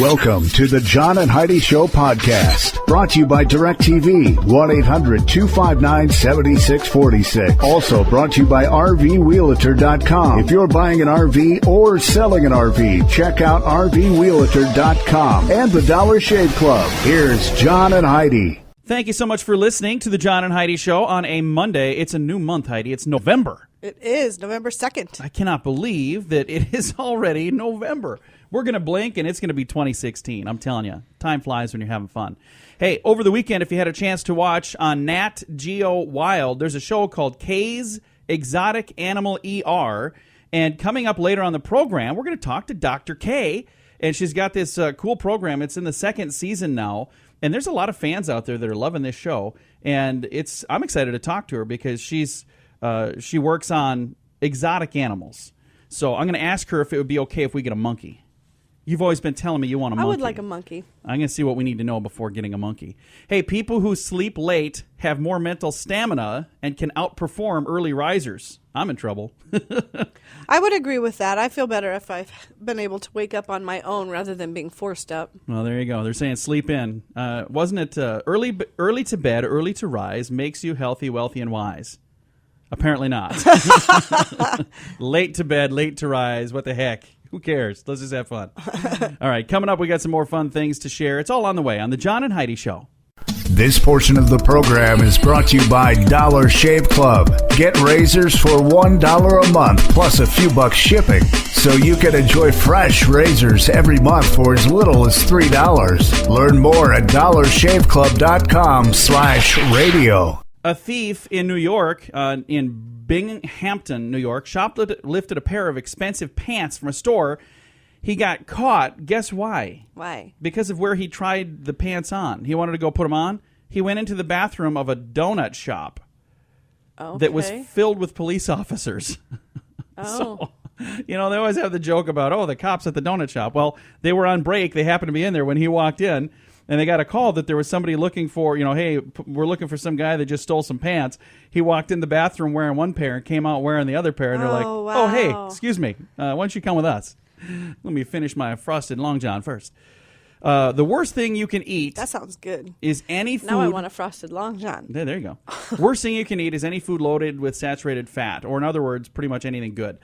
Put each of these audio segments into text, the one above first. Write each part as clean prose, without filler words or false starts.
Welcome to the John and Heidi Show podcast, brought to you by DirecTV, 1-800-259-7646. Also brought to you by RVWheelator.com. If you're buying an RV or selling an RV, check out RVWheelator.com and the Dollar Shave Club. Here's John and Heidi. Thank you so much for listening to the John and Heidi Show on a Monday. It's a new month, Heidi. It's November. It is November 2nd. I cannot believe that it is already November. We're going to blink, and it's going to be 2016. I'm telling you, time flies when you're having fun. Hey, over the weekend, if you had a chance to watch on Nat Geo Wild, there's a show called K's Exotic Animal ER. And coming up later on the program, we're going to talk to Dr. K. And she's got this cool program. It's in the second season now. And there's a lot of fans out there that are loving this show. And I'm excited to talk to her because she works on exotic animals. So I'm going to ask her if it would be okay if we get a monkey. You've always been telling me you want a monkey. I would like a monkey. I'm going to see what we need to know before getting a monkey. Hey, people who sleep late have more mental stamina and can outperform early risers. I'm in trouble. I would agree with that. I feel better if I've been able to wake up on my own rather than being forced up. Well, there you go. They're saying sleep in. Wasn't it early to bed, early to rise makes you healthy, wealthy, and wise? Apparently not. Late to bed, late to rise. What the heck? Who cares? Let's just have fun. All right, coming up, we got some more fun things to share. It's all on the way on the John and Heidi Show. This portion of the program is brought to you by Dollar Shave Club. Get razors for $1 a month plus a few bucks shipping, so you can enjoy fresh razors every month for as little as $3. Learn more at dollarshaveclub.com/radio. A thief in New York, in Binghamton, New York, shoplifted a pair of expensive pants from a store. He got caught. Guess why? Why? Because of where he tried the pants on. He wanted to go put them on. He went into the bathroom of a donut shop that was filled with police officers. Oh. So, they always have the joke about, the cops at the donut shop. Well, they were on break. They happened to be in there when he walked in. And they got a call that there was somebody looking for, hey, we're looking for some guy that just stole some pants. He walked in the bathroom wearing one pair and came out wearing the other pair. And they're like, wow. oh, hey, excuse me. Why don't you come with us? Let me finish my frosted Long John first. The worst thing you can eat. That sounds good. Is any food. Now I want a frosted Long John. There you go. Worst thing you can eat is any food loaded with saturated fat, or in other words, pretty much anything good.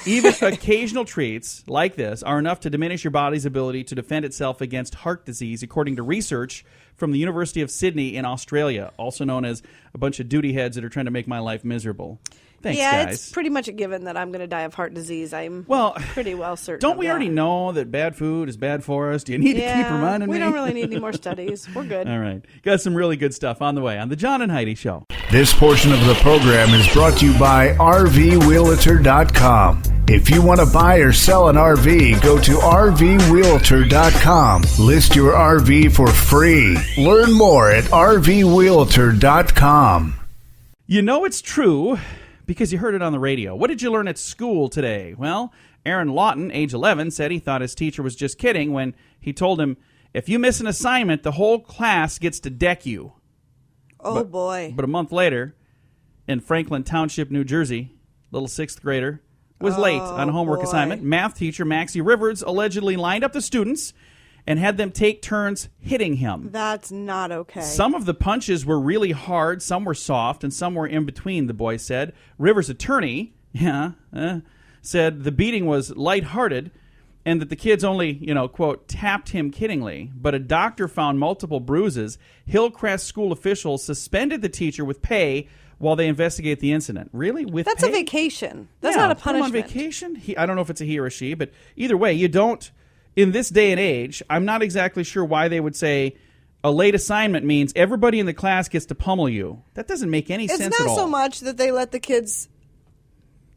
Even occasional treats like this are enough to diminish your body's ability to defend itself against heart disease, according to research from the University of Sydney in Australia, also known as a bunch of duty heads that are trying to make my life miserable. Thanks, guys. It's pretty much a given that I'm going to die of heart disease. I'm pretty well certain. Don't we already know that bad food is bad for us? Do you need to keep reminding me? We don't really need any more studies. We're good. All right. Got some really good stuff on the way on the John and Heidi Show. This portion of the program is brought to you by RVWheelator.com. If you want to buy or sell an RV, go to RVWheelator.com. List your RV for free. Learn more at RVWheelator.com. You know it's true because you heard it on the radio. What did you learn at school today? Well, Aaron Lawton, age 11, said he thought his teacher was just kidding when he told him, if you miss an assignment, the whole class gets to deck you. Boy. But a month later, in Franklin Township, New Jersey, little sixth grader was late on a homework assignment. Math teacher Maxie Rivers allegedly lined up the students and had them take turns hitting him. That's not okay. Some of the punches were really hard, some were soft, and some were in between, the boy said. Rivers' attorney said the beating was lighthearted and that the kids only, quote, tapped him kiddingly. But a doctor found multiple bruises. Hillcrest school officials suspended the teacher with pay while they investigate the incident. Really? That's pay? a vacation. That's not a punishment. On vacation? I don't know if it's a he or a she, but either way, you don't. In this day and age, I'm not exactly sure why they would say a late assignment means everybody in the class gets to pummel you. That doesn't make any sense at all. It's not so much that they let the kids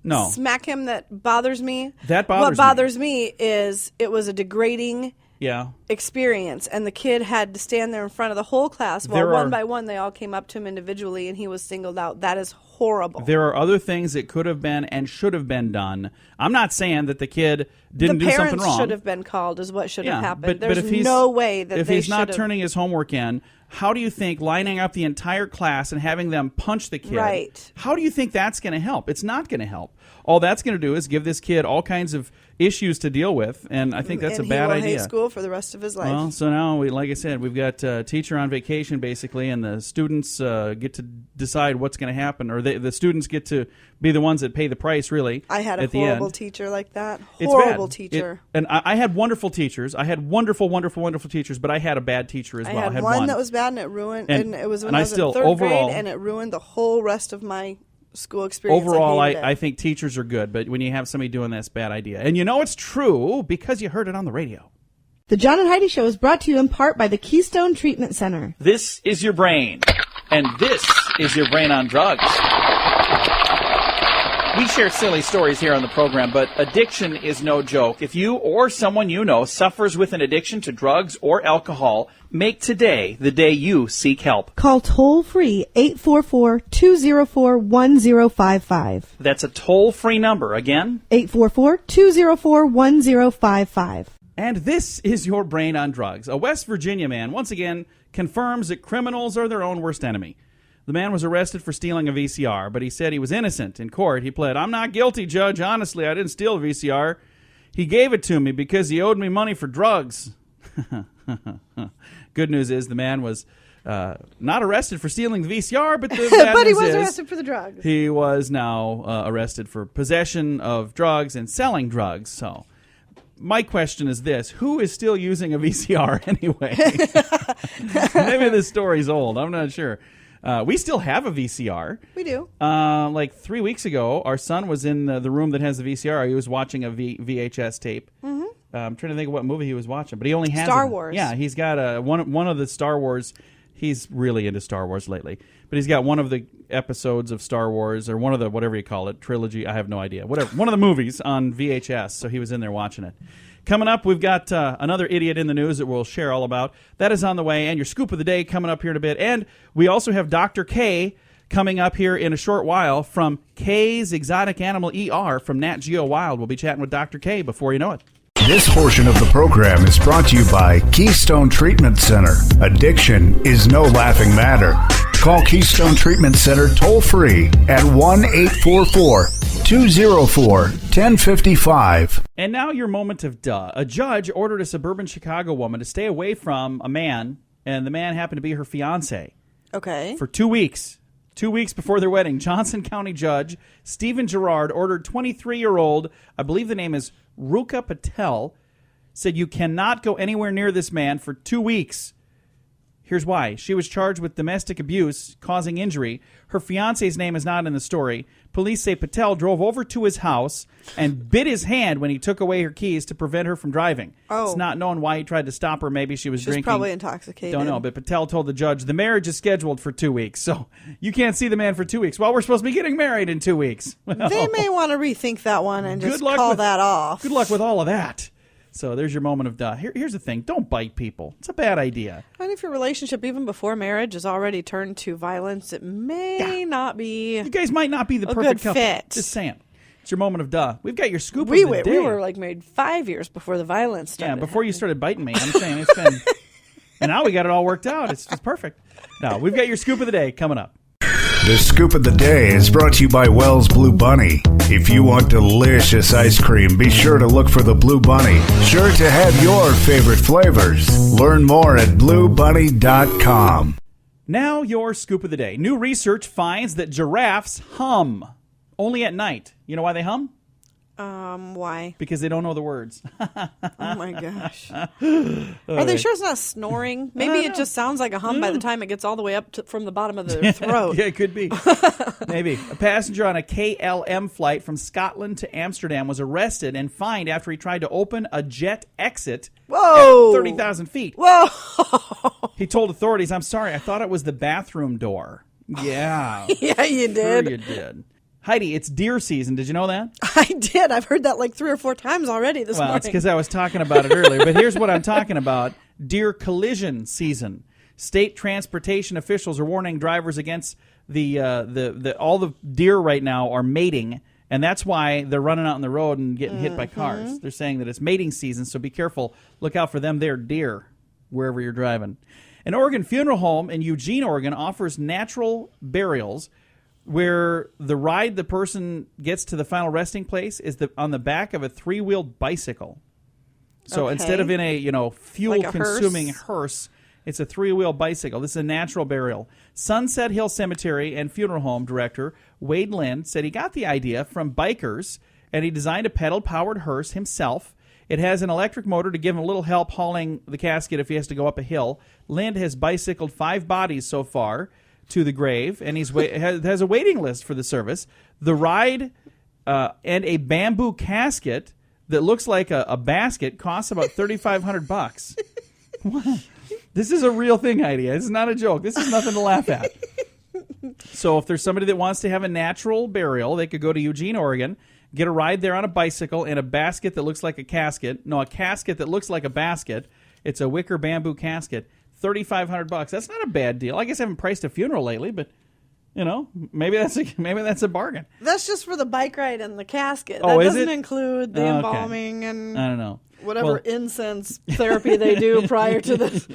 smack him that bothers me. That bothers me. What bothers me is it was a degrading yeah. experience. And the kid had to stand there in front of the whole class while one by one they all came up to him individually and he was singled out. That is horrible. There are other things that could have been and should have been done. I'm not saying that the kid didn't do something wrong. The parents should have been called is what should have happened. But There's no way that if he's not turning his homework in, how do you think lining up the entire class and having them punch the kid, right. How do you think that's going to help? It's not going to help. All that's going to do is give this kid all kinds of, issues to deal with, and I think that's a bad idea. He will hate school for the rest of his life. Well, so now, like I said, we've got a teacher on vacation, basically, and the students get to decide what's going to happen, or the students get to be the ones that pay the price, really. I had a horrible teacher like that. It's horrible bad. teacher. And I had wonderful teachers. I had wonderful, wonderful, wonderful teachers, but I had a bad teacher as well. I had one that was bad, and it ruined, and it was when I was in third grade, and it ruined the whole rest of my school experience. Overall, I think teachers are good, but when you have somebody doing that, it's a bad idea. And you know it's true because you heard it on the radio. The John and Heidi Show is brought to you in part by the Keystone Treatment Center. This is your brain, and this is your brain on drugs. We share silly stories here on the program, but addiction is no joke. If you or someone you know suffers with an addiction to drugs or alcohol, make today the day you seek help. Call toll-free 844-204-1055. That's a toll-free number. Again? 844-204-1055. And this is your brain on drugs. A West Virginia man, once again, confirms that criminals are their own worst enemy. The man was arrested for stealing a VCR, but he said he was innocent. In court, he pled, "I'm not guilty, Judge. Honestly, I didn't steal a VCR. He gave it to me because he owed me money for drugs." Good news is the man was not arrested for stealing the VCR, but the bad but he news was is arrested for the drugs. He was now arrested for possession of drugs and selling drugs. So my question is this: who is still using a VCR anyway? Maybe this story's old. I'm not sure. We still have a VCR. We do. Like 3 weeks ago, our son was in the room that has the VCR. He was watching a VHS tape. Mm-hmm. I'm trying to think of what movie he was watching, but he only has Star Wars. Yeah, he's got one of the Star Wars. He's really into Star Wars lately, but he's got one of the episodes of Star Wars, or one of the, whatever you call it, trilogy. I have no idea. Whatever, one of the movies on VHS. So he was in there watching it. Coming up, we've got another idiot in the news that we'll share all about. That is on the way, and your scoop of the day coming up here in a bit. And we also have Dr. K coming up here in a short while from K's Exotic Animal ER from Nat Geo Wild. We'll be chatting with Dr. K before you know it. This portion of the program is brought to you by Keystone Treatment Center. Addiction is no laughing matter. Call Keystone Treatment Center toll-free at 1-844-204-1055. And now your moment of duh. A judge ordered a suburban Chicago woman to stay away from a man, and the man happened to be her fiancé. Okay. For 2 weeks. 2 weeks before their wedding, Johnson County Judge Stephen Gerard ordered 23-year-old, I believe the name is Ruka Patel, said you cannot go anywhere near this man for 2 weeks. Here's why. She was charged with domestic abuse causing injury. Her fiance's name is not in the story. Police say Patel drove over to his house and bit his hand when he took away her keys to prevent her from driving. Oh. It's not known why he tried to stop her. Maybe she was drinking. She's probably intoxicated. Don't know, but Patel told the judge the marriage is scheduled for 2 weeks, so you can't see the man for 2 weeks. Well, we're supposed to be getting married in 2 weeks. Well, they may want to rethink that one and just call that off. Good luck with all of that. So there's your moment of duh. Here's the thing. Don't bite people. It's a bad idea. And if your relationship, even before marriage, is already turned to violence, it may not be. You guys might not be the perfect couple. Fit. Just saying. It's your moment of duh. We've got your scoop of the day. We were like married 5 years before the violence started. Yeah, before you started biting me. I'm saying it's been. And now we got it all worked out. It's perfect. Now, we've got your scoop of the day coming up. The Scoop of the Day is brought to you by Wells Blue Bunny. If you want delicious ice cream, be sure to look for the Blue Bunny. Sure to have your favorite flavors. Learn more at bluebunny.com. Now your scoop of the day. New research finds that giraffes hum only at night. You know why they hum? Why? Because they don't know the words. Oh my gosh. Are they sure it's not snoring? Maybe it just sounds like a hum by the time it gets all the way up from the bottom of their throat. Yeah, it could be. Maybe. A passenger on a KLM flight from Scotland to Amsterdam was arrested and fined after he tried to open a jet exit Whoa! at 30,000 feet. Whoa! He told authorities, "I'm sorry, I thought it was the bathroom door." Yeah. Yeah, you did. Sure you did. Heidi, it's deer season. Did you know that? I did. I've heard that like 3 or 4 times already this morning. Well, it's because I was talking about it earlier. But here's what I'm talking about. Deer collision season. State transportation officials are warning drivers against all the deer right now are mating, and that's why they're running out on the road and getting hit by cars. They're saying that it's mating season, so be careful. Look out for them. They're deer wherever you're driving. An Oregon funeral home in Eugene, Oregon offers natural burials where the ride the person gets to the final resting place is on the back of a 3-wheeled bicycle. So instead of in a fuel-consuming hearse, it's a 3-wheel bicycle. This is a natural burial. Sunset Hill Cemetery and Funeral Home director Wade Lind said he got the idea from bikers, and he designed a pedal-powered hearse himself. It has an electric motor to give him a little help hauling the casket if he has to go up a hill. Lind has bicycled 5 bodies so far to the grave, and has a waiting list for the service. The ride and a bamboo casket that looks like a basket costs about $3,500. What? This is a real thing, Heidi. This is not a joke. This is nothing to laugh at. So if there's somebody that wants to have a natural burial, they could go to Eugene, Oregon, get a ride there on a bicycle and a basket that looks like a casket. No, a casket that looks like a basket. It's a wicker bamboo casket. $3,500. That's not a bad deal. I guess I haven't priced a funeral lately, but maybe that's a bargain. That's just for the bike ride and the casket. Oh, that is doesn't it? include the embalming and I don't know. Whatever incense therapy they do prior to this.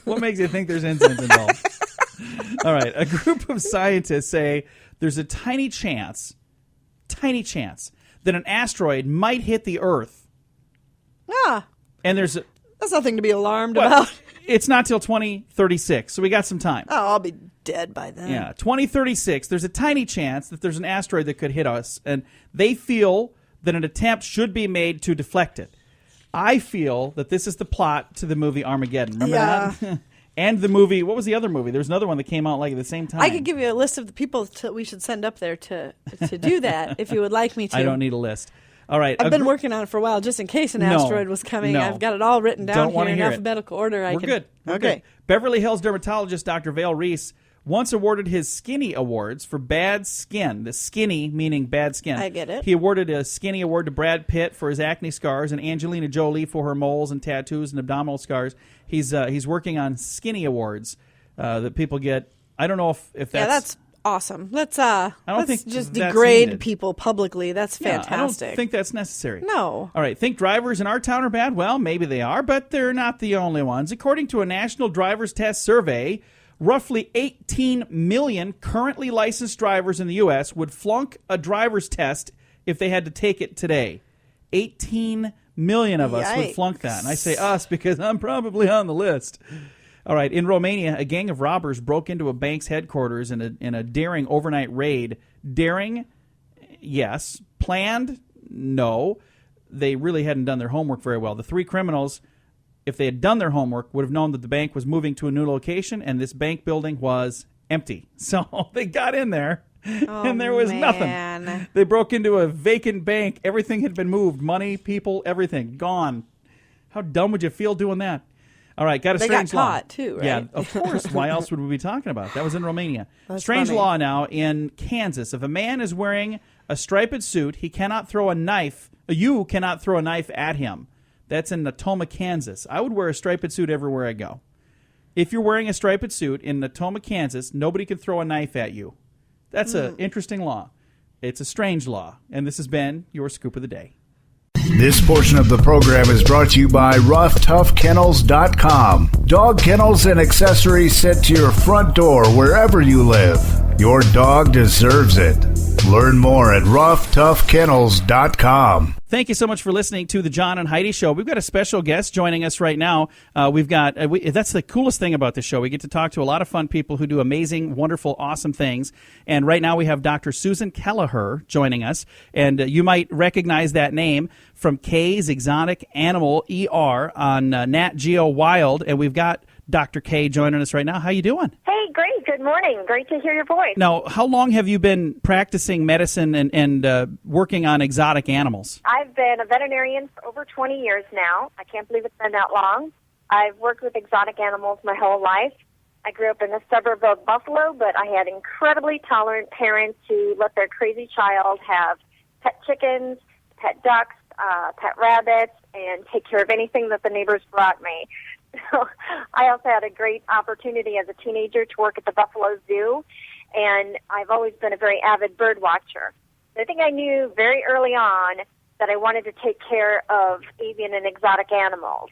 What makes you think there's incense involved? All right. A group of scientists say there's a tiny chance that an asteroid might hit the Earth. And that's nothing to be alarmed about. It's not till 2036, so we got some time. Oh, I'll be dead by then. Yeah, 2036. There's a tiny chance that there's an asteroid that could hit us, and they feel that an attempt should be made to deflect it. I feel that this is the plot to the movie Armageddon. Remember that? And the movie, what was the other movie? There's another one that came out like at the same time. I could give you a list of the people we should send up there to do that if you would like me to. I don't need a list. All right. I've been working on it for a while just in case an asteroid was coming. No. I've got it all written down here in hear alphabetical order. We're good. Beverly Hills dermatologist Dr. Vale Reese once awarded his Skinny Awards for bad skin. The skinny meaning bad skin. I get it. He awarded a Skinny Award to Brad Pitt for his acne scars and Angelina Jolie for her moles and tattoos and abdominal scars. He's working on Skinny Awards that people get. I don't know if that's... Yeah, that's awesome. Let's just that's degrade needed. people publicly. That's fantastic. I don't think that's necessary. No. All right. Think drivers in our town are bad? Well, maybe they are, but they're not the only ones. According to a national driver's test survey, roughly 18 million currently licensed drivers in the U.S. would flunk a driver's test if they had to take it today. 18 million of us would flunk that. And I say us because I'm probably on the list. All right. In Romania, a gang of robbers broke into a bank's headquarters in a daring overnight raid. Daring? Yes. Planned? No. They really hadn't done their homework very well. The 3 criminals, if they had done their homework, would have known that the bank was moving to a new location and this bank building was empty. So they got in there and there was nothing. They broke into a vacant bank. Everything had been moved. Money, people, everything. Gone. How dumb would you feel doing that? All right, got a strange law. They got caught, too, right? Yeah, of course. Why else would we be talking about it? That was in Romania. Strange funny. law now in Kansas. If a man is wearing a striped suit, he cannot throw a knife. You cannot throw a knife at him. That's in Natoma, Kansas. I would wear a striped suit everywhere I go. If you're wearing a striped suit in Natoma, Kansas, nobody can throw a knife at you. That's an interesting law. It's a strange law. And this has been your Scoop of the Day. This portion of the program is brought to you by RoughToughKennels.com. Dog kennels and accessories sent to your front door wherever you live. Your dog deserves it. Learn more at RoughToughKennels.com. Thank you so much for listening to the John and Heidi Show. We've got a special guest joining us right now. That's the coolest thing about this show. We get to talk to a lot of fun people who do amazing, wonderful, awesome things. And right now we have Dr. Susan Kelleher joining us. And you might recognize that name from Kay's Exotic Animal ER on Nat Geo Wild. And we've got Dr. Kay joining us right now. How you doing? Hey, great. Good morning. Great to hear your voice. Now, how long have you been practicing medicine and working on exotic animals? I've been a veterinarian for over 20 years now. I can't believe it's been that long. I've worked with exotic animals my whole life. I grew up in a suburb of Buffalo, but I had incredibly tolerant parents who let their crazy child have pet chickens, pet ducks, pet rabbits, and take care of anything that the neighbors brought me. So I also had a great opportunity as a teenager to work at the Buffalo Zoo, and I've always been a very avid bird watcher. I think I knew very early on that I wanted to take care of avian and exotic animals.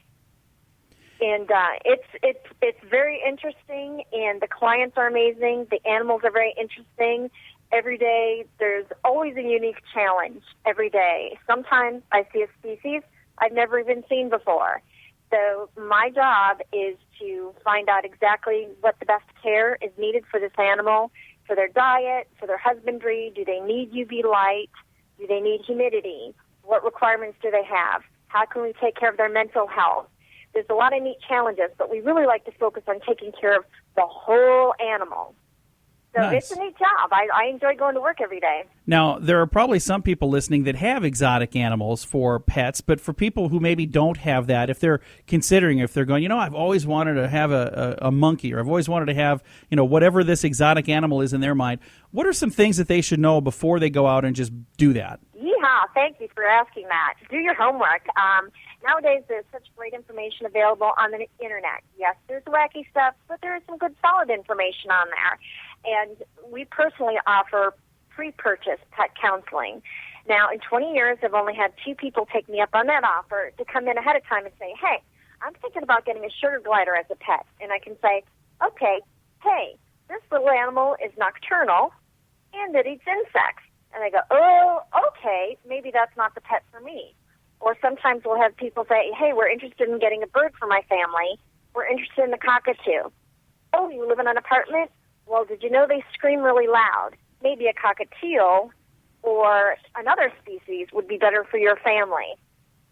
And it's very interesting, and the clients are amazing. The animals are very interesting. Every day, there's always a unique challenge every day. Sometimes I see a species I've never even seen before. So my job is to find out exactly what the best care is needed for this animal, for their diet, for their husbandry. Do they need UV light? Do they need humidity? What requirements do they have? How can we take care of their mental health? There's a lot of neat challenges, but we really like to focus on taking care of the whole animal. So Nice. It's a neat job. I enjoy going to work every day. Now, there are probably some people listening that have exotic animals for pets, but for people who maybe don't have that, if they're considering, if they're going, I've always wanted to have a monkey, or I've always wanted to have, whatever this exotic animal is in their mind, what are some things that they should know before they go out and just do that? Yeehaw, thank you for asking that. Do your homework. Nowadays, there's such great information available on the internet. Yes, there's wacky stuff, but there is some good, solid information on there. And we personally offer pre-purchase pet counseling. Now, in 20 years, I've only had 2 people take me up on that offer to come in ahead of time and say, hey, I'm thinking about getting a sugar glider as a pet. And I can say, okay, hey, this little animal is nocturnal and it eats insects. And they go, oh, okay, maybe that's not the pet for me. Or sometimes we'll have people say, hey, we're interested in getting a bird for my family. We're interested in the cockatoo. Oh, you live in an apartment? Well, did you know they scream really loud? Maybe a cockatiel or another species would be better for your family.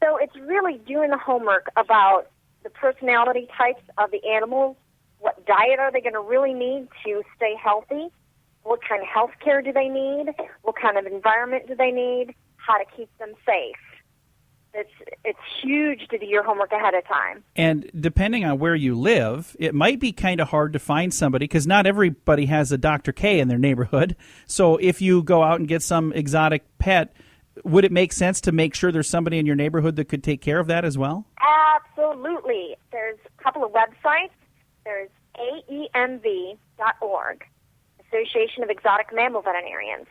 So it's really doing the homework about the personality types of the animals. What diet are they going to really need to stay healthy? What kind of health care do they need? What kind of environment do they need? How to keep them safe. It's huge to do your homework ahead of time. And depending on where you live, it might be kind of hard to find somebody because not everybody has a Dr. K in their neighborhood. So if you go out and get some exotic pet, would it make sense to make sure there's somebody in your neighborhood that could take care of that as well? Absolutely. There's a couple of websites. There's AEMV.org, Association of Exotic Mammal Veterinarians.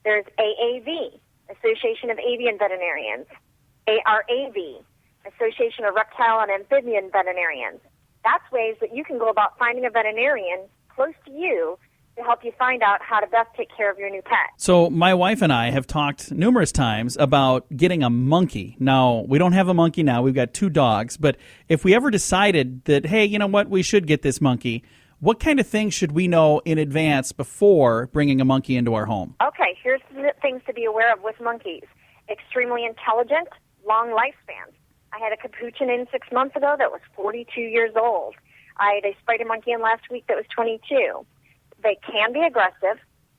There's AAV, Association of Avian Veterinarians. ARAV, Association of Reptile and Amphibian Veterinarians. That's ways that you can go about finding a veterinarian close to you to help you find out how to best take care of your new pet. So my wife and I have talked numerous times about getting a monkey. Now, we don't have a monkey now. We've got 2 dogs. But if we ever decided that, hey, you know what, we should get this monkey, what kind of things should we know in advance before bringing a monkey into our home? Okay, here's the things to be aware of with monkeys. Extremely intelligent, long lifespans. I had a capuchin in 6 months ago that was 42 years old. I had a spider monkey in last week that was 22. They can be aggressive.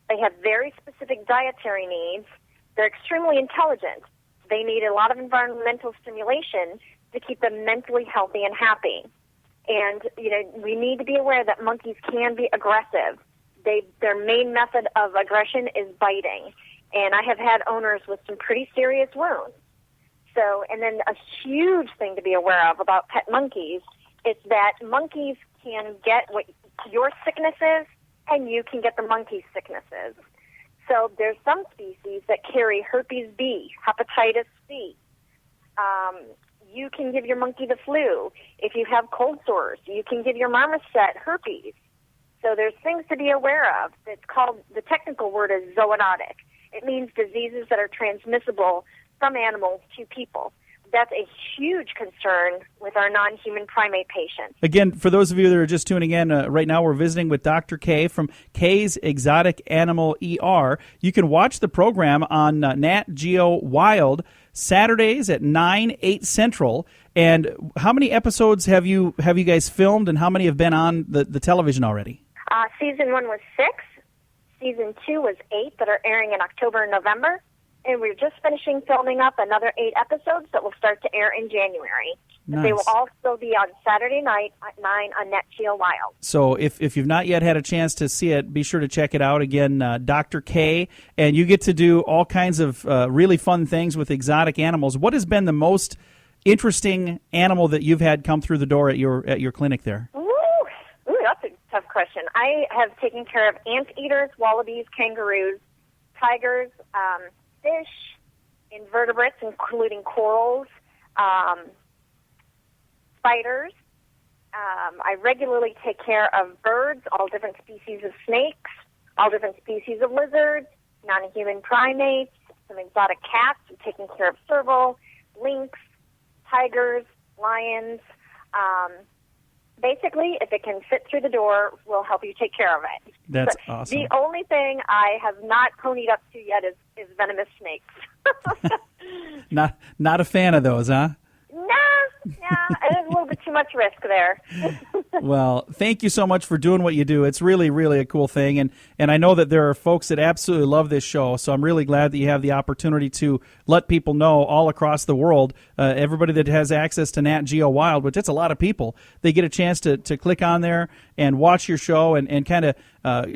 They have very specific dietary needs. They're extremely intelligent. They need a lot of environmental stimulation to keep them mentally healthy and happy. And, we need to be aware that monkeys can be aggressive. Their main method of aggression is biting. And I have had owners with some pretty serious wounds. So, and then a huge thing to be aware of about pet monkeys is that monkeys can get what your sickness is, and you can get the monkey's sicknesses. So there's some species that carry herpes B, hepatitis C. You can give your monkey the flu. If you have cold sores, you can give your marmoset herpes. So there's things to be aware of. It's called, the technical word is zoonotic. It means diseases that are transmissible from animals to people. That's a huge concern with our non-human primate patients. Again, for those of you that are just tuning in, right now we're visiting with Dr. K from K's Exotic Animal ER. You can watch the program on Nat Geo Wild Saturdays at 9, 8 Central. And how many episodes have you guys filmed, and how many have been on the television already? Season 1 was 6. Season 2 was 8 that are airing in October and November. And we're just finishing filming up another 8 episodes that will start to air in January. Nice. They will also be on Saturday night at 9 on Nat Geo Wild. So if you've not yet had a chance to see it, be sure to check it out. Again, Dr. K, and you get to do all kinds of really fun things with exotic animals. What has been the most interesting animal that you've had come through the door at your clinic there? Ooh, that's a tough question. I have taken care of anteaters, wallabies, kangaroos, tigers, fish, invertebrates, including corals, spiders, I regularly take care of birds, all different species of snakes, all different species of lizards, non-human primates, some exotic cats. I'm taking care of serval, lynx, tigers, lions. Basically, if it can fit through the door, we'll help you take care of it. That's but awesome. The only thing I have not ponied up to yet is venomous snakes. Not a fan of those, huh? Nah, there's a little bit too much risk there. Well, thank you so much for doing what you do. It's really, really a cool thing. And I know that there are folks that absolutely love this show, so I'm really glad that you have the opportunity to let people know all across the world, everybody that has access to Nat Geo Wild, which it's a lot of people, they get a chance to click on there and watch your show and kind of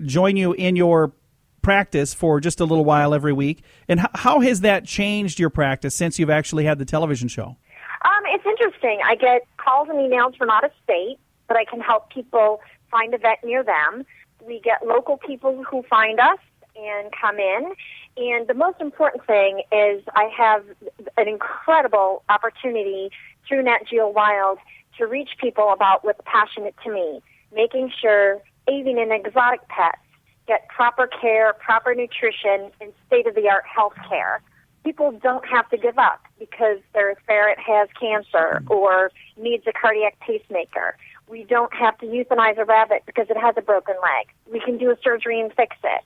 join you in your practice for just a little while every week. And how has that changed your practice since you've actually had the television show? It's interesting. I get calls and emails from out of state, but I can help people find a vet near them. We get local people who find us and come in. And the most important thing is I have an incredible opportunity through Nat Geo Wild to reach people about what's passionate to me, making sure avian and exotic pets get proper care, proper nutrition, and state-of-the-art health care. People don't have to give up because their ferret has cancer or needs a cardiac pacemaker. We don't have to euthanize a rabbit because it has a broken leg. We can do a surgery and fix it.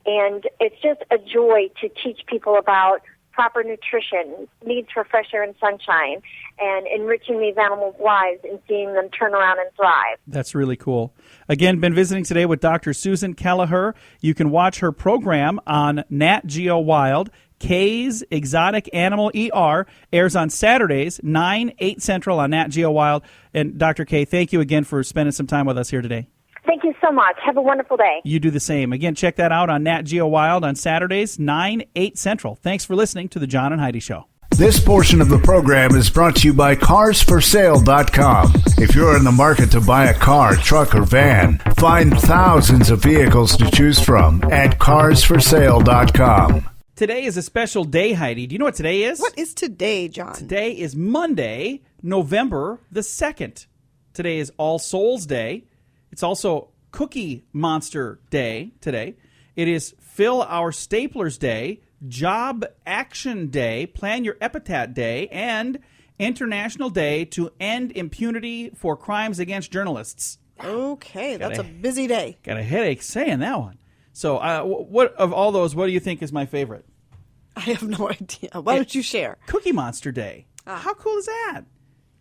And it's just a joy to teach people about proper nutrition, needs for fresh air and sunshine, and enriching these animals' lives and seeing them turn around and thrive. That's really cool. Again, been visiting today with Dr. Susan Kelleher. You can watch her program on Nat Geo Wild. Kay's Exotic Animal ER airs on Saturdays, 9, 8 Central on Nat Geo Wild. And Dr. Kay, thank you again for spending some time with us here today. Thank you so much. Have a wonderful day. You do the same. Again, check that out on Nat Geo Wild on Saturdays, 9, 8 Central. Thanks for listening to the John and Heidi Show. This portion of the program is brought to you by CarsForSale.com. If you're in the market to buy a car, truck, or van, find thousands of vehicles to choose from at CarsForSale.com. Today is a special day, Heidi. Do you know what today is? What is today, John? Today is Monday, November the 2nd. Today is All Souls Day. It's also Cookie Monster Day today. It is Fill Our Staplers Day, Job Action Day, Plan Your Epitaph Day, and International Day to End Impunity for Crimes Against Journalists. Okay, that's a busy day. Got a headache saying that one. So what of all those, what do you think is my favorite? I have no idea. Why don't you share? Cookie Monster Day. How cool is that?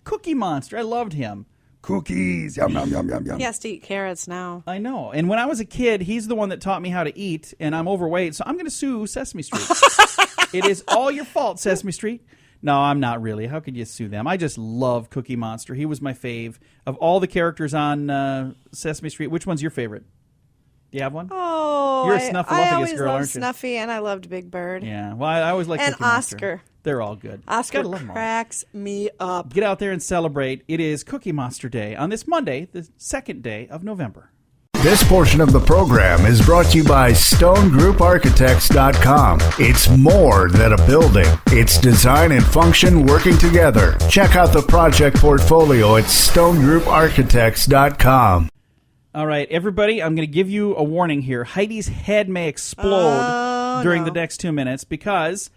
Cookie Monster. I loved him. Cookies. Yum, yum, yum, yum, yum. He has to eat carrots now. I know. And when I was a kid, he's the one that taught me how to eat, and I'm overweight, so I'm going to sue Sesame Street. It is all your fault, Sesame Street. No, I'm not really. How could you sue them? I just love Cookie Monster. He was my fave. Of all the characters on Sesame Street, which one's your favorite? Do you have one? Oh, You're a Snuffleupagus I always girl, loved aren't you? Snuffy, and I loved Big Bird. Yeah. Well, I always like And Cookie Monster. Oscar. They're all good. Oscar Gotta love 'em all. cracks me up. Get out there and celebrate. It is Cookie Monster Day on this Monday, the 2nd day of November. This portion of the program is brought to you by StoneGroupArchitects.com. It's more than a building. It's design and function working together. Check out the project portfolio at StoneGroupArchitects.com. All right, everybody, I'm going to give you a warning here. Heidi's head may explode during the next 2 minutes because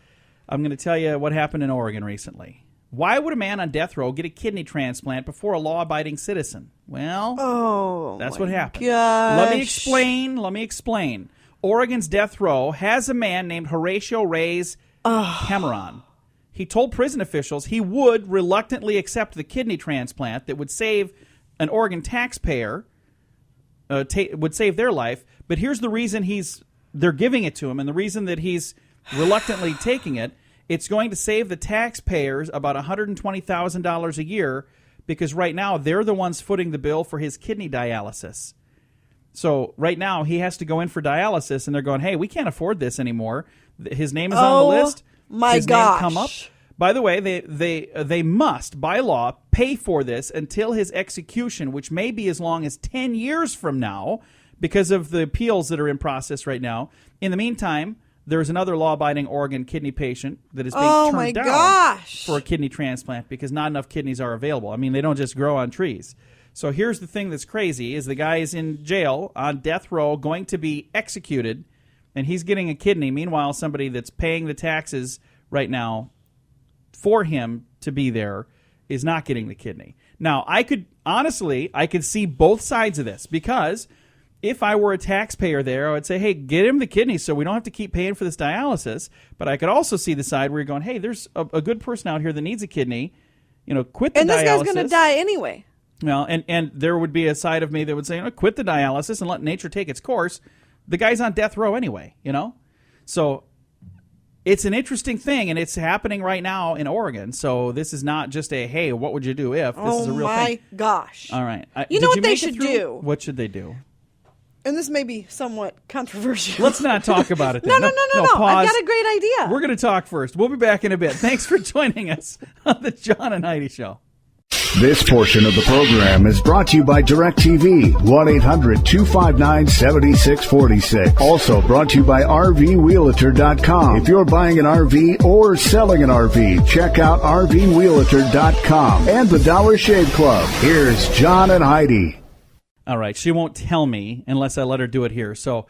I'm going to tell you what happened in Oregon recently. Why would a man on death row get a kidney transplant before a law-abiding citizen? Well, that's what happened. Gosh. Let me explain. Oregon's death row has a man named Horatio Reyes Cameron. He told prison officials he would reluctantly accept the kidney transplant that would save an Oregon taxpayer, would save their life. But here's the reason they're giving it to him, and the reason that he's reluctantly taking it. It's going to save the taxpayers about $120,000 a year because right now they're the ones footing the bill for his kidney dialysis. So right now he has to go in for dialysis, and they're going, hey, we can't afford this anymore. His name is on the list. His name come up. By the way, they must, by law, pay for this until his execution, which may be as long as 10 years from now because of the appeals that are in process right now. In the meantime, there's another law-abiding Oregon kidney patient that is being turned down for a kidney transplant because not enough kidneys are available. I mean, they don't just grow on trees. So here's the thing that's crazy is the guy is in jail on death row going to be executed, and he's getting a kidney. Meanwhile, somebody that's paying the taxes right now for him to be there is not getting the kidney. Now, I could see both sides of this, because if I were a taxpayer there, I would say, hey, get him the kidney so we don't have to keep paying for this dialysis. But I could also see the side where you're going, hey, there's a good person out here that needs a kidney. Quit the dialysis. And this guy's going to die anyway. Well, and there would be a side of me that would say, quit the dialysis and let nature take its course. The guy's on death row anyway, So it's an interesting thing, and it's happening right now in Oregon. So this is not just a, hey, what would you do if? This is a real thing. Oh, my gosh. All right. You know what they should do? What should they do? And this may be somewhat controversial. Let's not talk about it then. No. Pause. I've got a great idea. We're going to talk first. We'll be back in a bit. Thanks for joining us on the John and Heidi Show. This portion of the program is brought to you by DirecTV, 1-800-259-7646. Also brought to you by RVRealtor.com. If you're buying an RV or selling an RV, check out RVRealtor.com and the Dollar Shave Club. Here's John and Heidi. All right, she won't tell me unless I let her do it here. So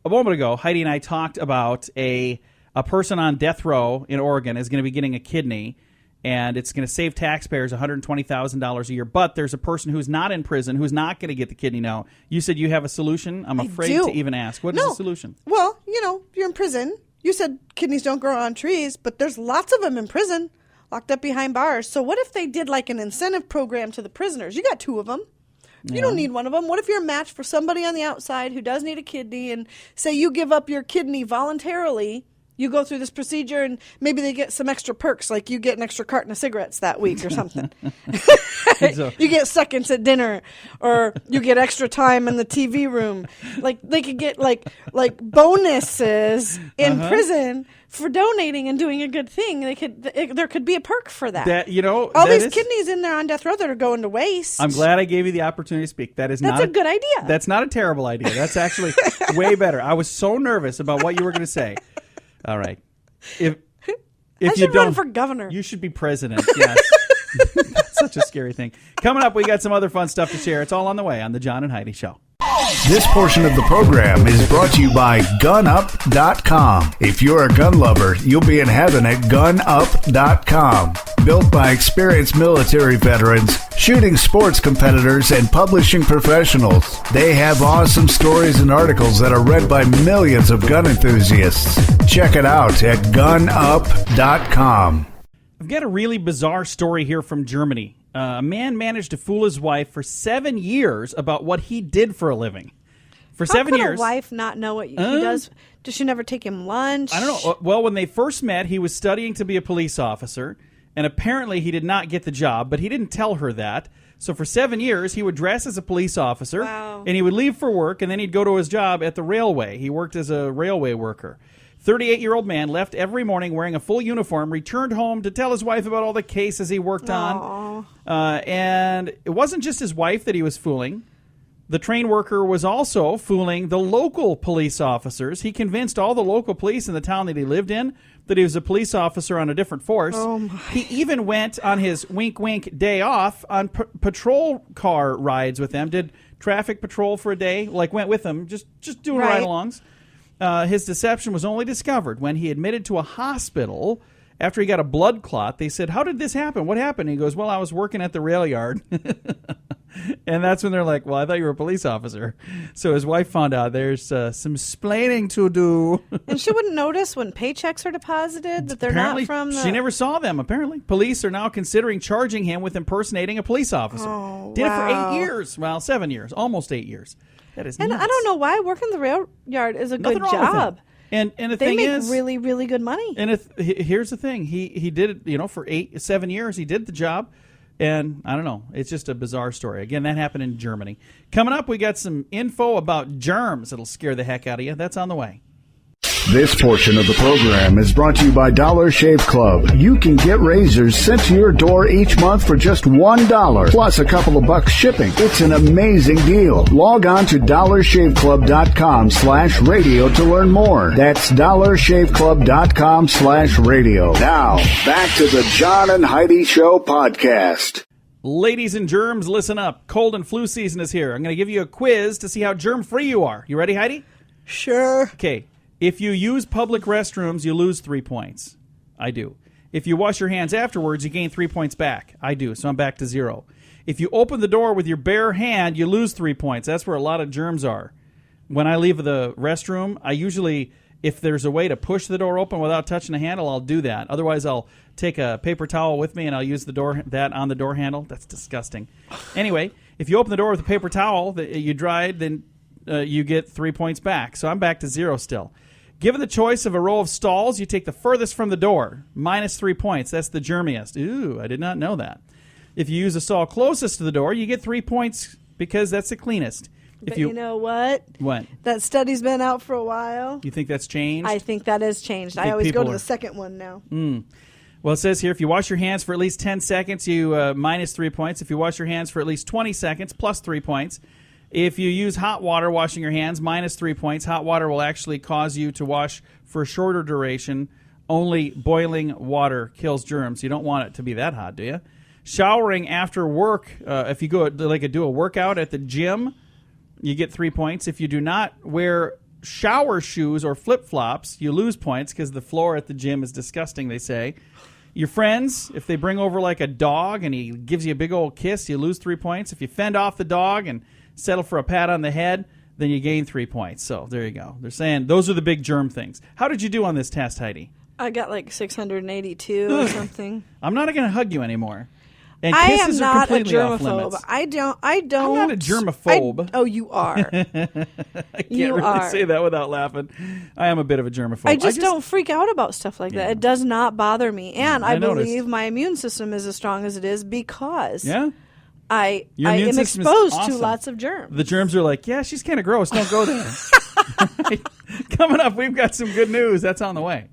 a moment ago, Heidi and I talked about a person on death row in Oregon is going to be getting a kidney, and it's going to save taxpayers $120,000 a year. But there's a person who's not in prison who's not going to get the kidney now. You said you have a solution? I'm afraid to even ask. What is the solution? Well, you're in prison. You said kidneys don't grow on trees, but there's lots of them in prison, locked up behind bars. So what if they did like an incentive program to the prisoners? You got 2 of them. You don't need one of them. What if you're a match for somebody on the outside who does need a kidney, and say you give up your kidney voluntarily? You go through this procedure, and maybe they get some extra perks, like you get an extra carton of cigarettes that week or something. You get seconds at dinner, or you get extra time in the TV room. Like they could get like bonuses in prison for donating and doing a good thing. There could be a perk for that. All these kidneys in there on death row that are going to waste. I'm glad I gave you the opportunity to speak. That's a good idea. That's not a terrible idea. That's actually way better. I was so nervous about what you were going to say. All right. If I should run for governor. You should be president. Yes. That's such a scary thing. Coming up, we got some other fun stuff to share. It's all on the way on the John and Heidi Show. This portion of the program is brought to you by GunUp.com. If you're a gun lover, you'll be in heaven at GunUp.com. Built by experienced military veterans, shooting sports competitors, and publishing professionals. They have awesome stories and articles that are read by millions of gun enthusiasts. Check it out at GunUp.com. I've got a really bizarre story here from Germany. A man managed to fool his wife for 7 years about what he did for a living. For 7 years. How could a wife not know what he does? Does she never take him lunch? I don't know. Well, when they first met, he was studying to be a police officer, and apparently he did not get the job, but he didn't tell her that. So for 7 years, he would dress as a police officer, and he would leave for work, and then he'd go to his job at the railway. He worked as a railway worker. 38-year-old man left every morning wearing a full uniform, returned home to tell his wife about all the cases he worked on. And it wasn't just his wife that he was fooling. The train worker was also fooling the local police officers. He convinced all the local police in the town that he lived in that he was a police officer on a different force. He even went on his wink-wink day off on patrol car rides with them, did traffic patrol for a day, went with them, just doing ride-alongs. His deception was only discovered when he admitted to a hospital after he got a blood clot. They said, "How did this happen? What happened?" He goes, "Well, I was working at the rail yard." And that's when they're like, "Well, I thought you were a police officer." So his wife found out there's some splaining to do. And she wouldn't notice when paychecks are deposited that they're apparently, not from the... She never saw them, apparently. Police are now considering charging him with impersonating a police officer. Did it for 8 years. Well, 7 years. Almost 8 years. That is nuts. I don't know why working the rail yard is a Nothing good wrong with job. And the they thing make is, really, really good money. And here's the thing. He did it, for 7 years. He did the job. And I don't know. It's just a bizarre story. Again, that happened in Germany. Coming up, we got some info about germs that'll scare the heck out of you. That's on the way. This portion of the program is brought to you by Dollar Shave Club. You can get razors sent to your door each month for just $1, plus a couple of bucks shipping. It's an amazing deal. Log on to dollarshaveclub.com/radio to learn more. That's dollarshaveclub.com/radio. Now, back to the John and Heidi Show podcast. Ladies and germs, listen up. Cold and flu season is here. I'm going to give you a quiz to see how germ-free you are. You ready, Heidi? Sure. Okay. If you use public restrooms, you lose 3 points. I do. If you wash your hands afterwards, you gain 3 points back. I do, so I'm back to 0. If you open the door with your bare hand, you lose 3 points. That's where a lot of germs are. When I leave the restroom, I usually, if there's a way to push the door open without touching the handle, I'll do that. Otherwise, I'll take a paper towel with me and I'll use that on the door handle. That's disgusting. Anyway, if you open the door with a paper towel that you dried, then you get 3 points back. So I'm back to 0 still. Given the choice of a row of stalls, you take the furthest from the door, minus 3 points. That's the germiest. Ooh, I did not know that. If you use the stall closest to the door, you get 3 points because that's the cleanest. But you know what? What? That study's been out for a while. You think that's changed? I think that has changed. I always go to the second one now. Well, it says here, if you wash your hands for at least 10 seconds, you minus 3 points. If you wash your hands for at least 20 seconds, plus 3 points. If you use hot water washing your hands, minus 3 points. Hot water will actually cause you to wash for a shorter duration. Only boiling water kills germs. You don't want it to be that hot, do you? Showering after work, if you go do a workout at the gym, you get 3 points. If you do not wear shower shoes or flip-flops, you lose points because the floor at the gym is disgusting, they say. Your friends, if they bring over like a dog and he gives you a big old kiss, you lose 3 points. If you fend off the dog and settle for a pat on the head, then you gain 3 points. So there you go. They're saying those are the big germ things. How did you do on this test, Heidi? I got like 682 or something. I'm not going to hug you anymore. And I kisses am are not a completely off germaphobe. limits. I don't. I'm not a germaphobe. Oh, you are. I can't really say that without laughing. I am a bit of a germaphobe. I just don't freak out about stuff like that. It does not bother me. And I believe noticed. my immune system is as strong as it is because Yeah? I Your am immune system is exposed awesome. to lots of germs. The germs are like, yeah, she's kind of gross. Don't go there. Coming up, we've got some good news. That's on the way.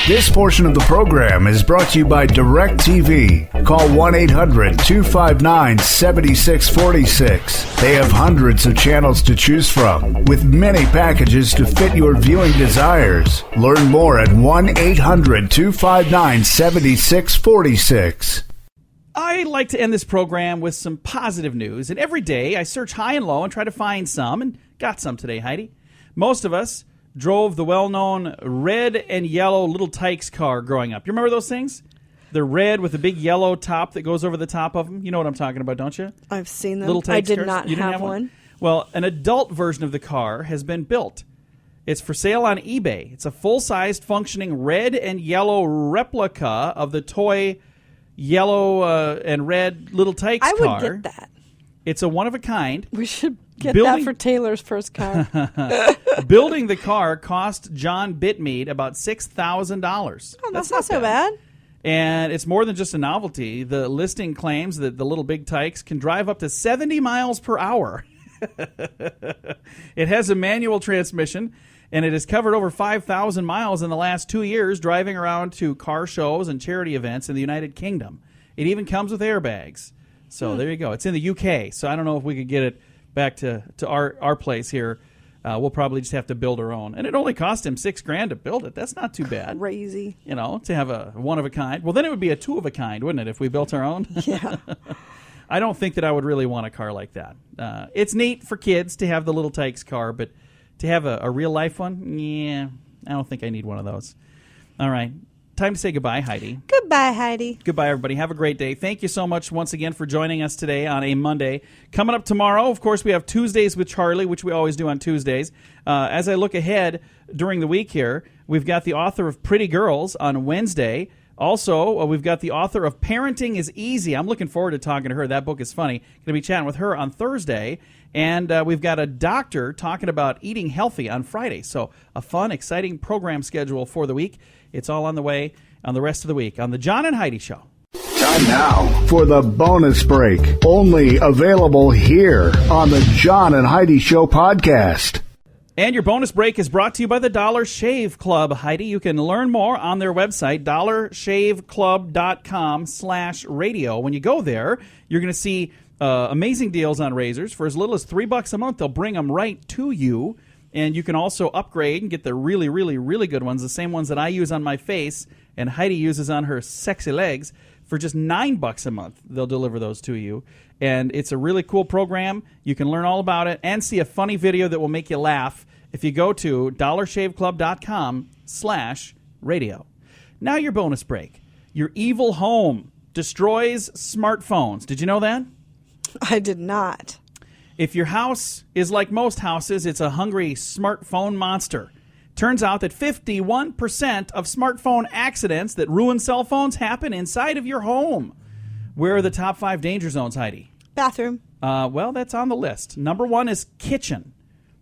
This portion of the program is brought to you by DirecTV. Call 1-800-259-7646. They have hundreds of channels to choose from, with many packages to fit your viewing desires. Learn more at 1-800-259-7646. I like to end this program with some positive news, and every day I search high and low and try to find some, and got some today, Heidi. Most of us drove the well-known red and yellow Little Tykes car growing up. You remember those things? They're red with a big yellow top that goes over the top of them. You know what I'm talking about, don't you? I've seen them. Little Tykes I did cars? not You didn't have one. Well, an adult version of the car has been built. It's for sale on eBay. It's a full-sized, functioning red and yellow replica of the toy yellow and red Little Tykes car. I would get that. It's a one-of-a-kind. We should get that for Taylor's first car. Building the car cost John Bitmead about $6,000. Oh, that's not so bad. And it's more than just a novelty. The listing claims that the little big Tykes can drive up to 70 miles per hour. It has a manual transmission, and it has covered over 5,000 miles in the last 2 years, driving around to car shows and charity events in the United Kingdom. It even comes with airbags. So there you go. It's in the UK, so I don't know if we could get it back to our place here. We'll probably just have to build our own. And it only cost him $6,000 to build it. That's not too bad. Crazy. You know, to have a one-of-a-kind. Well, then it would be a two-of-a-kind, wouldn't it, if we built our own? Yeah. I don't think that I would really want a car like that. It's neat for kids to have the Little Tykes car, but to have a real-life one, yeah, I don't think I need one of those. All right. Time to say goodbye, Heidi. Goodbye, Heidi. Goodbye, everybody. Have a great day. Thank you so much once again for joining us today on a Monday. Coming up tomorrow, of course, we have Tuesdays with Charlie, which we always do on Tuesdays. As I look ahead during the week here, we've got the author of Pretty Girls on Wednesday. Also, we've got the author of Parenting is Easy. I'm looking forward to talking to her. That book is funny. Going to be chatting with her on Thursday. And we've got a doctor talking about eating healthy on Friday. So a fun, exciting program schedule for the week. It's all on the way on the rest of the week on the John and Heidi Show. Time now for the bonus break. Only available here on the John and Heidi Show podcast. And your bonus break is brought to you by the Dollar Shave Club, Heidi. You can learn more on their website, dollarshaveclub.com/radio. When you go there, you're going to see amazing deals on razors. For as little as $3 a month, they'll bring them right to you. And you can also upgrade and get the really, really, really good ones, the same ones that I use on my face and Heidi uses on her sexy legs, For just $9 a month, they'll deliver those to you. And it's a really cool program. You can learn all about it and see a funny video that will make you laugh if you go to dollarshaveclub.com/radio. Now your bonus break. Your evil home destroys smartphones. Did you know that? I did not. If your house is like most houses, it's a hungry smartphone monster. Turns out that 51% of smartphone accidents that ruin cell phones happen inside of your home. Where are the top 5 danger zones, Heidi? Bathroom. Well, that's on the list. Number 1 is kitchen.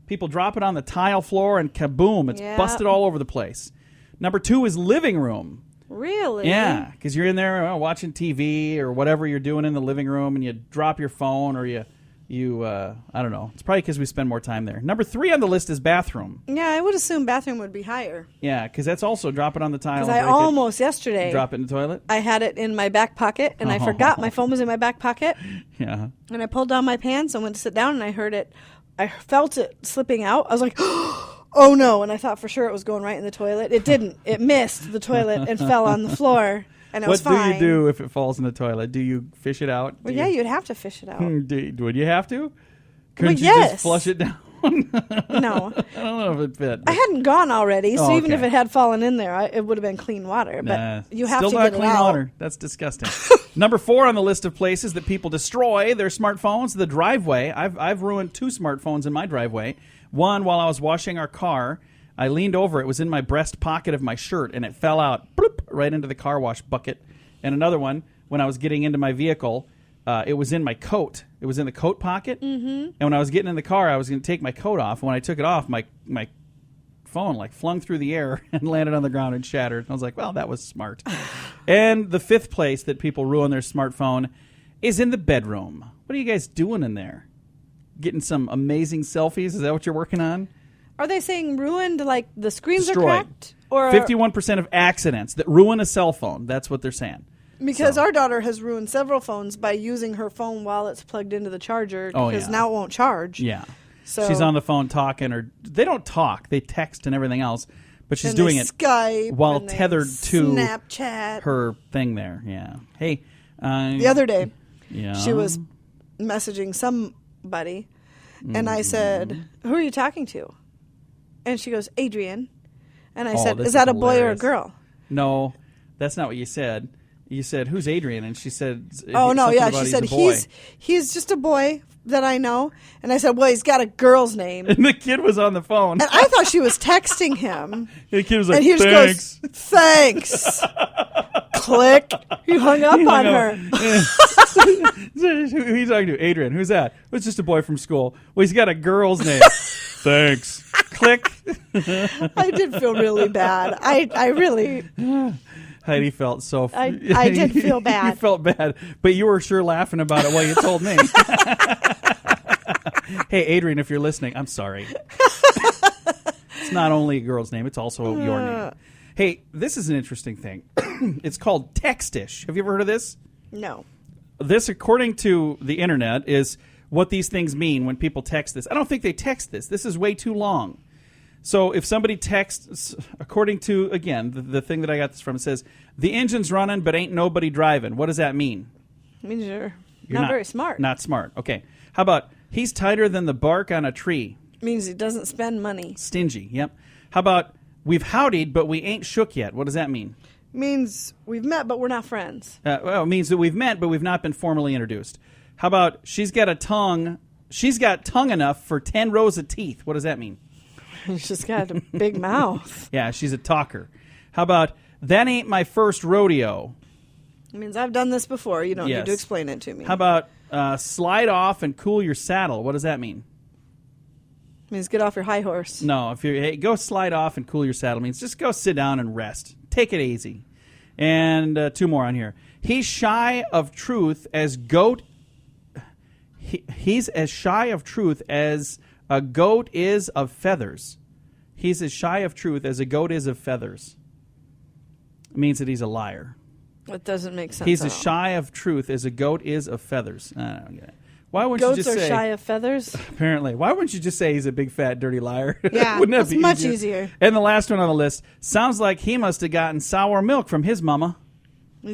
People drop it on the tile floor and kaboom, it's busted all over the place. Number 2 is living room. Really? Yeah, because you're in there watching TV or whatever you're doing in the living room and you drop your phone or you I don't know. It's probably because we spend more time there. Number 3 on the list is bathroom. Yeah, I would assume bathroom would be higher. Yeah, because that's also drop it on the tile. Because I almost yesterday drop it in the toilet. I had it in my back pocket and I forgot my phone was in my back pocket. Yeah. And I pulled down my pants and went to sit down and I heard it. I felt it slipping out. I was like, oh no! And I thought for sure it was going right in the toilet. It didn't. It missed the toilet and fell on the floor. And it was fine. What do you do if it falls in the toilet? Do you fish it out? Well, you'd have to fish it out. Would you have to? Couldn't you just flush it down? No. I don't know if it fit. I hadn't gone already, so even if okay. it had fallen in there, it would have been clean water. But you have still to not get it clean out. water. That's disgusting. Number 4 on the list of places that people destroy their smartphones, the driveway. I've ruined 2 smartphones in my driveway. One while I was washing our car. I leaned over. It was in my breast pocket of my shirt, and it fell out bloop, right into the car wash bucket. And another one, when I was getting into my vehicle, it was in my coat. It was in the coat pocket. Mm-hmm. And when I was getting in the car, I was going to take my coat off. And when I took it off, my phone flung through the air and landed on the ground and shattered. I was like, well, that was smart. And the 5th place that people ruin their smartphone is in the bedroom. What are you guys doing in there? Getting some amazing selfies? Is that what you're working on? Are they saying ruined, like the screens Destroyed. are cracked? Or 51% of accidents that ruin a cell phone. That's what they're saying. Because our daughter has ruined several phones by using her phone while it's plugged into the charger because now it won't charge. Yeah. So she's on the phone talking, or they don't talk. They text and everything else, but she's doing it Skype while tethered to Snapchat. her thing there. Yeah. Hey. The other day, yeah. she was messaging somebody, and I said, "Who are you talking to?" And she goes, "Adrian." And I said, "Is that a boy or a girl?" No, that's not what you said. You said, "Who's Adrian?" And she said, "Oh no, yeah." She said, "He's just a boy that I know." And I said, "Well, he's got a girl's name." And the kid was on the phone. And I thought she was texting him. And the kid was like, and he just goes, "Thanks." Click. He hung up on her. Who are you talking to? Adrian. Who's that? It's just a boy from school. Well, he's got a girl's name. Thanks. Click. I did feel really bad. I really... Heidi felt so... I did feel bad. You felt bad, but you were sure laughing about it while you told me. Hey, Adrian, if you're listening, I'm sorry. It's not only a girl's name, it's also your name. Hey, this is an interesting thing. It's called textish. Have you ever heard of this? No. This, according to the internet, is what these things mean when people text this. I don't think they text this. This is way too long. So if somebody texts, according to, again, the thing that I got this from, it says, the engine's running, but ain't nobody driving. What does that mean? It means you're not very smart. Not smart. Okay. How about, he's tighter than the bark on a tree? It means he doesn't spend money. Stingy. Yep. How about, we've howdied, but we ain't shook yet? What does that mean? It means we've met, but we're not friends. Well, it means that we've met, but we've not been formally introduced. How about, she's got tongue enough for 10 rows of teeth? What does that mean? She's got a big mouth. Yeah, she's a talker. How about, that ain't my first rodeo? It means I've done this before. You don't need to explain it to me. How about, slide off and cool your saddle? What does that mean? It means get off your high horse. No, if you go slide off and cool your saddle, means just go sit down and rest. Take it easy. And 2 more on here. He's shy of truth as goat. He's as shy of truth as a goat is of feathers. He's as shy of truth as a goat is of feathers. It means that he's a liar. That doesn't make sense. He's as shy of truth as a goat is of feathers. I don't get it. Why wouldn't you just say... Goats are shy of feathers? Apparently. Why wouldn't you just say he's a big, fat, dirty liar? Yeah, Wouldn't that that's be much easier? And the last one on the list, sounds like he must have gotten sour milk from his mama.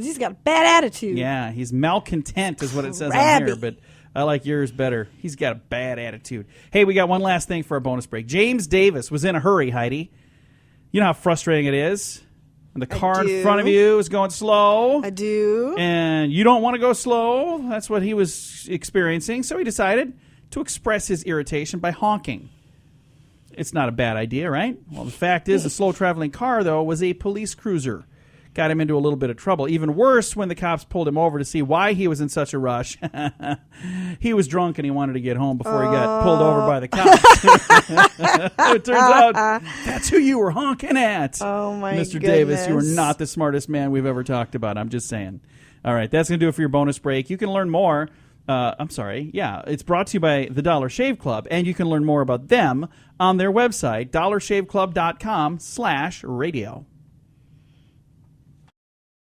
He's got a bad attitude. Yeah, he's malcontent is what it says on Crabby. here, but I like yours better. He's got a bad attitude. Hey, we got one last thing for our bonus break. James Davis was in a hurry, Heidi. You know how frustrating it is? And the car in front of you is going slow. I do. And you don't want to go slow. That's what he was experiencing. So he decided to express his irritation by honking. It's not a bad idea, right? Well, the fact is, the slow-traveling car, though, was a police cruiser. Got him into a little bit of trouble. Even worse, when the cops pulled him over to see why he was in such a rush, he was drunk and he wanted to get home before he got pulled over by the cops. It turns out that's who you were honking at. Oh, my Mr. goodness. Davis, you are not the smartest man we've ever talked about. I'm just saying. All right, that's going to do it for your bonus break. You can learn more. It's brought to you by the Dollar Shave Club, and you can learn more about them on their website, dollarshaveclub.com/radio.